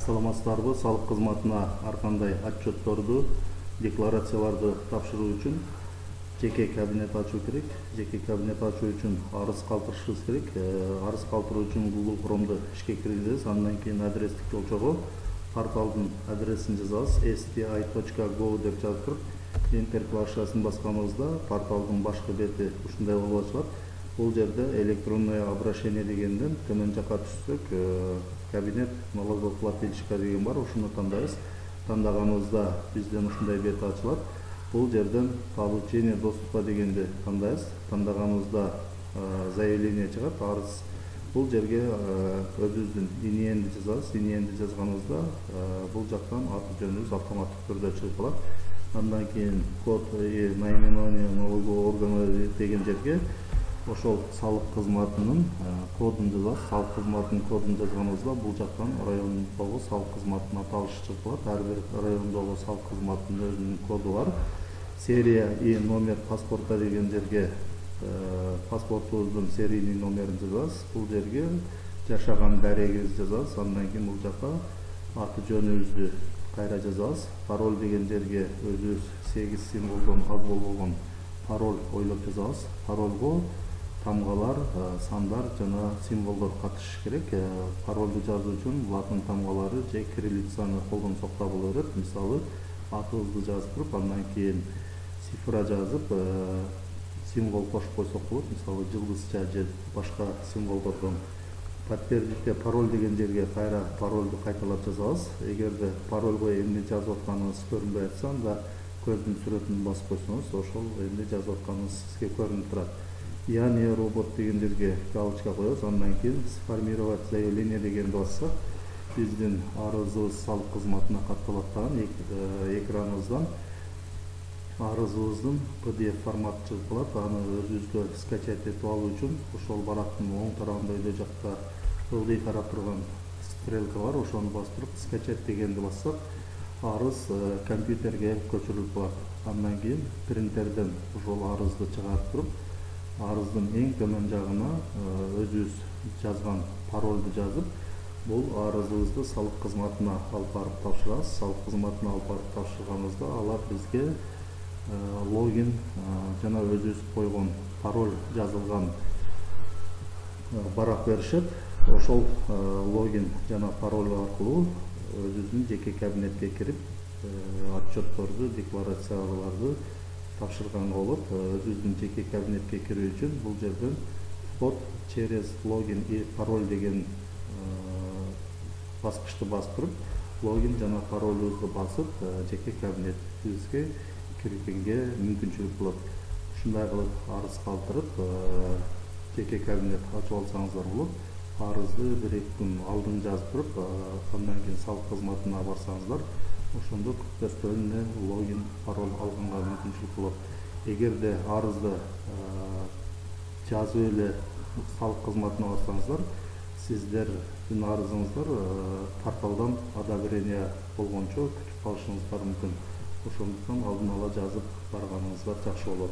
Саламатсыздарбы? Салык кызматына ар кандай отчетторду, декларацияларды тапшыруу үчүн жеке кабинет ачуу керек. Жеке кабинет ачуу үчүн арыз калтырышыбыз керек. Арыз калтыруу үчүн Google Chrome'ду ишке киргизебиз. Андан кийин адрестик жолчого порталдын адресин жазабыз. sti.go деп жазып туруп, Enter клавишасын басканыбызда порталдын башкы бети ушундай болуп ачылат. Бул жерде электронное обращение дегенден төмөн жака түшсөк, кабинет налогоплательщика деген бар, ушуну тандайбыз. Тандаганыбызда бизден ушундай бет ачылат. Бул жерден получение доступа дегенди тандайбыз. Тандаганыбызда заявление чыгат, арыз. Бул жерге өзүбүздүн иниенди жазабыз. Иниенди жазганыбызда бул жактан аты жөнүбүз автоматтык түрдө чыгып калат. Андан кийин код и наименование налогового органа деген жерге ошол салык кызматынын кодун жазабыз. Салык кызматынын кодун жазганыбызда бул жактан райондогу салык кызматынын аталышы чыгып калат. Ар бир райондогу салык кызматынын өзүнүн коду бар. Серия и номер паспорта деген жерге паспортубуздун серийный номерин жазабыз. Бул жерге жашаган дарегибизди жазабыз. Андан кийин бул жака аты жөнүбүздү кайра жазабыз. Пароль деген жерге өзүбүз 8 символдон аз болбогон пароль ойлоп жазабыз. Парольго тамгалар, сандар жана символдор катышыш керек. Парольду жазуу үчүн латын тамгалары же кириллицаны колдонсок да боло берет. Мисалы, атыбызды жазып туруп, андан кийин цифра жазып, символ кошуп койсок болот. Мисалы, жылдызча же башка символдордон. Подтвердите пароль деген жерге кайра парольду кайталап жазабыз. Эгерде парольго эмне жазып атканыңыз көрүнбөй атса, анда көздүн сүрөтүн басып койсоңуз, ошол эмне жазып атканыңыз сизге көрүнүп турат. Я не робот деген жерге галочка коебуз. Андан кийин сформировать заявление дегенди бассак, биздин арызыбыз салык кызматына катталат дагы экраныбыздан арызыбыздын PDF форматы чыгып калат. Аны өзүбүзгө скачать этип алуу үчүн ошол барактын оң тарабында өйдө жакта ылдый карап турган стрелка бар. Ошону басып туруп скачать дегенди бассак, арыз компьютерге көчүрүлүп калат. Андан кийин принтерден ошол арызды чыгарып туруп, арыздын эң төмөн жагына өзүбүз жазган парольду жазып, бул арызыбызды салык кызматына алып барып тапшырабыз. Салык кызматына алып барып тапшырганыбызда алар бизге логин жана өзүбүз койгон пароль жазылган барак беришет. Ошол логин жана пароль аркылуу өзүбүздүн жеке кабинетке кирип, отчетторду, декларацияларды тапшырганга болот. Өзүбүздүн жеке кабинетке кирүү үчүн бул жерден вход через логин и пароль деген баскычты басып туруп, логин жана паролубузду басып, жеке кабинетибизге киргенге мүмкүнчүлүк болот. Ушундай кылып арыз калтырып, жеке кабинет ачып алсаңыздар болот. Арызды 1-2 күн алдын жазып туруп, андан кийин салык кызматына барсаңыздар, ошондо көптөн логин, пароль алганга мүмкүнчүлүк болот. Эгерде арызды жазып эле салык кызматына барсаңыздар, сиздердин арызыңыздар порталдан одобрение болгончо күтүп калышыңыздар мүмкүн. Ошондуктан алдын ала жазып барганыңыздар жакшы болот.